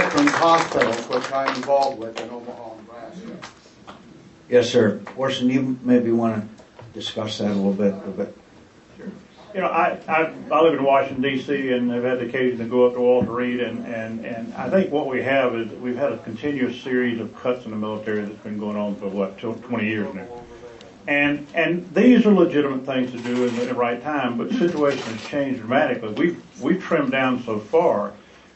Veterans Hospitals, which I'm involved with in Omaha, Nebraska. Yes, sir. Orson, you maybe want to discuss that a little bit. Sure. You know, I live in Washington, D.C., and have had the occasion to go up to Walter Reed, and I think what we have is we've had a continuous series of cuts in the military that's been going on for, 20 years now. And these are legitimate things to do in the right time, but the situation has changed dramatically. We've trimmed down so far,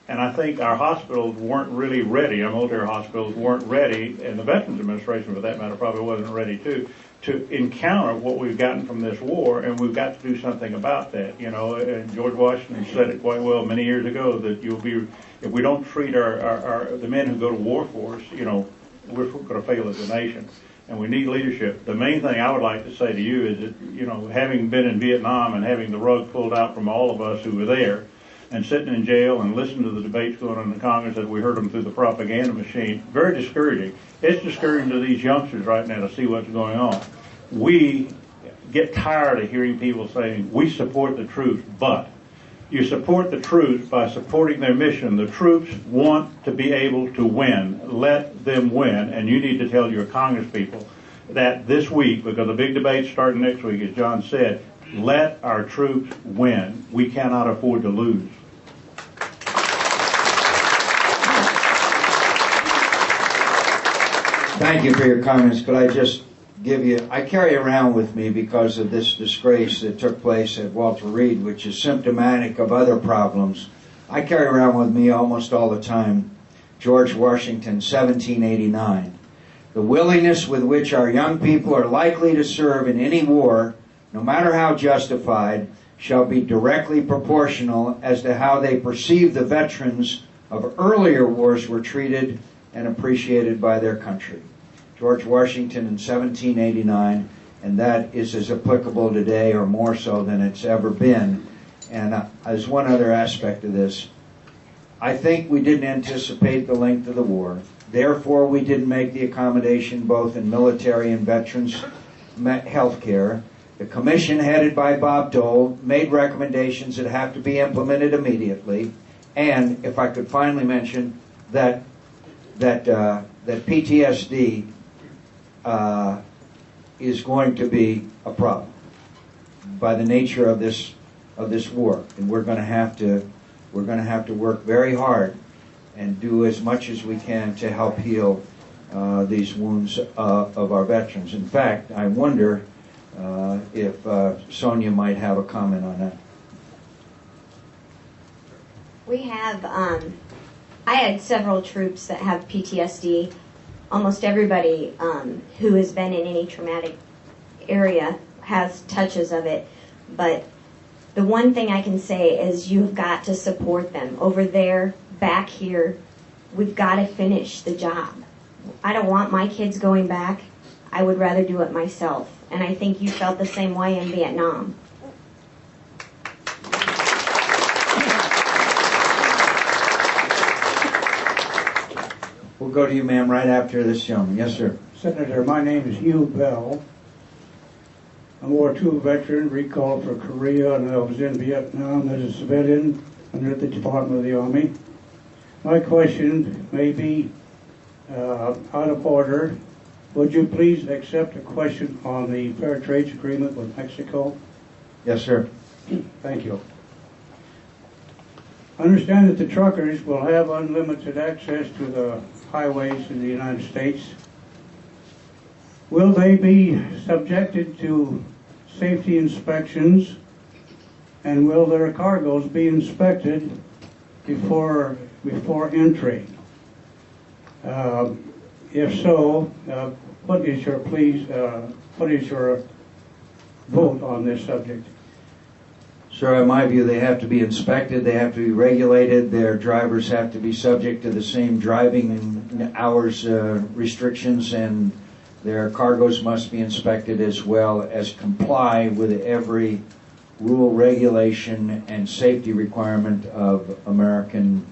and I think our hospitals weren't really ready, our military hospitals weren't ready, and the Veterans Administration, for that matter, probably wasn't ready to encounter what we've gotten from this war, and we've got to do something about that. You know, and George Washington said it quite well many years ago that if we don't treat the men who go to war for us, you know, we're going to fail as a nation. And we need leadership. The main thing I would like to say to you is that, you know, having been in Vietnam and having the rug pulled out from all of us who were there and sitting in jail and listening to the debates going on in Congress as we heard them through the propaganda machine, very discouraging. It's discouraging to these youngsters right now to see what's going on. We get tired of hearing people saying, we support the troops, but you support the troops by supporting their mission. The troops want to be able to win. Let them win. And you need to tell your Congress people that this week, because the big debate's starting next week, as John said, let our troops win. We cannot afford to lose. Thank you for your comments. Could I just give you, I carry around with me because of this disgrace that took place at Walter Reed, which is symptomatic of other problems. I carry around with me almost all the time George Washington, 1789. The willingness with which our young people are likely to serve in any war, no matter how justified, shall be directly proportional as to how they perceive the veterans of earlier wars were treated and appreciated by their country. George Washington in 1789, and that is as applicable today or more so than it's ever been. And as one other aspect of this, I think we didn't anticipate the length of the war. Therefore, we didn't make the accommodation both in military and veterans health care. The commission headed by Bob Dole made recommendations that have to be implemented immediately. And if I could finally mention that PTSD is going to be a problem by the nature of this war, and we're going to have to work very hard and do as much as we can to help heal these wounds of our veterans. In fact, I wonder if Sonia might have a comment on that. We have, I had several troops that have PTSD. Almost everybody who has been in any traumatic area has touches of it. But the one thing I can say is you've got to support them. Over there, back here, we've got to finish the job. I don't want my kids going back. I would rather do it myself. And I think you felt the same way in Vietnam. We'll go to you, ma'am, right after this gentleman. Yes, sir. Senator, my name is Hugh Bell. I'm a War II veteran, recalled for Korea, and I was in Vietnam as a civilian under the Department of the Army. My question may be out of order. Would you please accept a question on the Fair Trade Agreement with Mexico? Yes, sir. Thank you. I understand that the truckers will have unlimited access to the highways in the United States. Will they be subjected to safety inspections, and will their cargoes be inspected before entry? If so, what is your vote on this subject? Sir, in my view, they have to be inspected, they have to be regulated, their drivers have to be subject to the same driving hours restrictions, and their cargoes must be inspected as well as comply with every rule, regulation, and safety requirement of American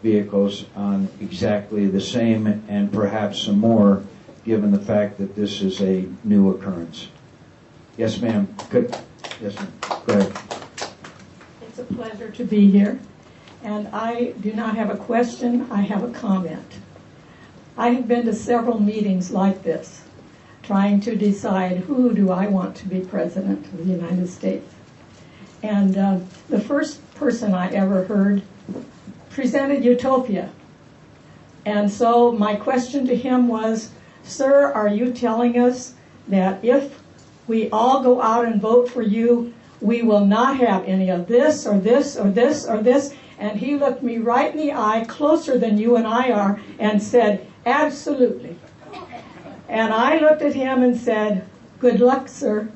vehicles on exactly the same and perhaps some more, given the fact that this is a new occurrence. Yes, ma'am. Good. Yes, ma'am. Go ahead. It's a pleasure to be here. and I do not have a question, I have a comment. I have been to several meetings like this, trying to decide who do I want to be president of the United States. And the first person I ever heard presented utopia. And so my question to him was, sir, are you telling us that if we all go out and vote for you, we will not have any of this or this or this or this? And he looked me right in the eye, closer than you and I are, and said, absolutely. And I looked at him and said, good luck, sir.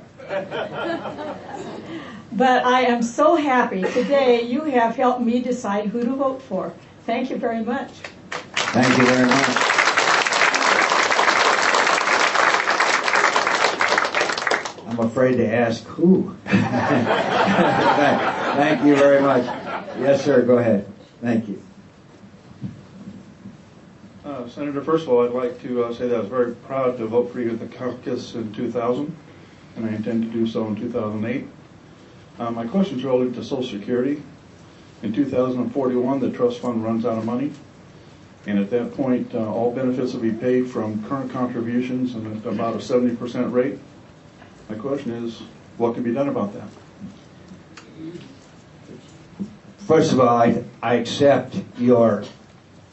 But I am so happy today you have helped me decide who to vote for. Thank you very much. Thank you very much. I'm afraid to ask who. Thank you very much. Yes, sir, go ahead. Thank you. Senator, first of all, I'd like to say that I was very proud to vote for you at the caucus in 2000, and I intend to do so in 2008. My question is related to Social Security. In 2041, the trust fund runs out of money, and at that point, all benefits will be paid from current contributions and at about a 70% rate. My question is, what can be done about that? First of all, I accept your,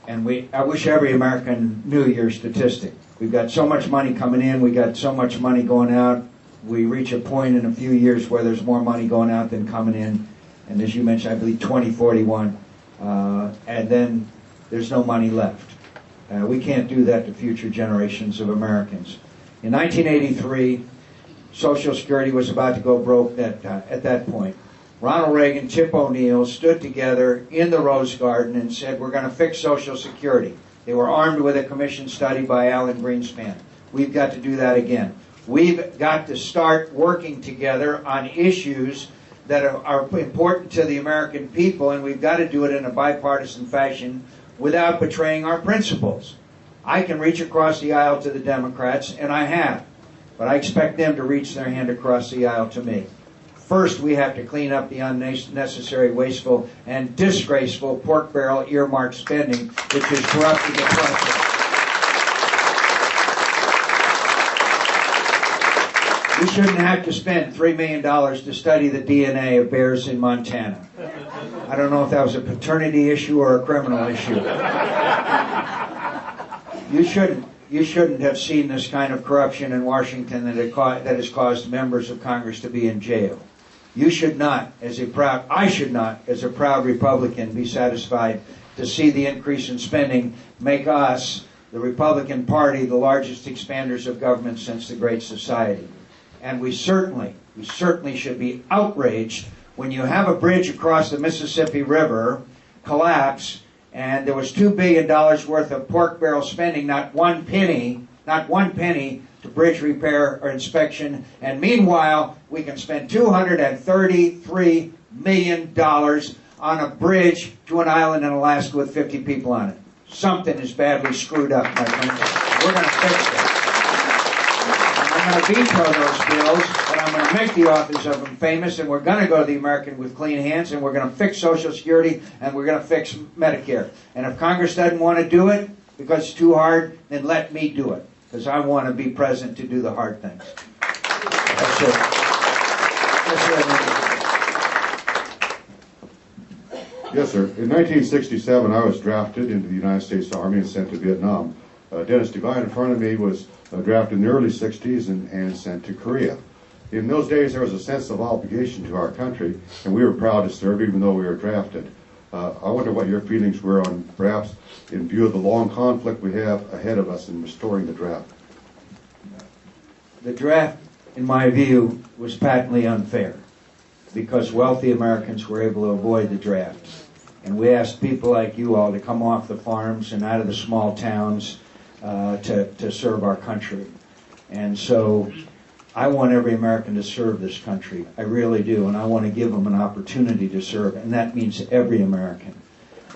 and I wish every American knew your statistic. We've got so much money coming in, we got so much money going out. We reach a point in a few years where there's more money going out than coming in. And as you mentioned, I believe 2041, and then there's no money left. We can't do that to future generations of Americans. In 1983, Social Security was about to go broke at that point. Ronald Reagan, Tip O'Neill stood together in the Rose Garden and said, we're going to fix Social Security. They were armed with a commission study by Alan Greenspan. We've got to do that again. We've got to start working together on issues that are important to the American people, and we've got to do it in a bipartisan fashion without betraying our principles. I can reach across the aisle to the Democrats, and I have, but I expect them to reach their hand across the aisle to me. First, we have to clean up the unnecessary, wasteful, and disgraceful pork barrel earmark spending, which is corrupting the process. We shouldn't have to spend $3 million to study the DNA of bears in Montana. I don't know if that was a paternity issue or a criminal issue. You shouldn't have seen this kind of corruption in Washington that has caused members of Congress to be in jail. You should not, I should not, as a proud Republican, be satisfied to see the increase in spending make us, the Republican Party, the largest expanders of government since the Great Society. And we certainly should be outraged when you have a bridge across the Mississippi River collapse and there was $2 billion worth of pork barrel spending, not one penny to bridge repair or inspection. And meanwhile, we can spend $233 million on a bridge to an island in Alaska with 50 people on it. Something is badly screwed up, my friends. We're going to fix it. I'm going to veto those bills, but I'm going to make the authors of them famous, and we're going to go to the American with clean hands, and we're going to fix Social Security, and we're going to fix Medicare. And if Congress doesn't want to do it because it's too hard, then let me do it, because I want to be present to do the hard things. That's it. Yes, sir. In 1967, I was drafted into the United States Army and sent to Vietnam. Dennis Devine in front of me was drafted in the early 60s and sent to Korea. In those days, there was a sense of obligation to our country, and we were proud to serve even though we were drafted. I wonder what your feelings were on, perhaps, in view of the long conflict we have ahead of us in restoring the draft. The draft, in my view, was patently unfair because wealthy Americans were able to avoid the draft. And we asked people like you all to come off the farms and out of the small towns to serve our country. And so I want every American to serve this country. I really do. And I want to give them an opportunity to serve. And that means every American.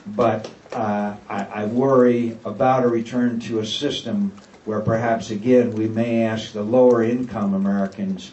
But I worry about a return to a system where perhaps, again, we may ask the lower income Americans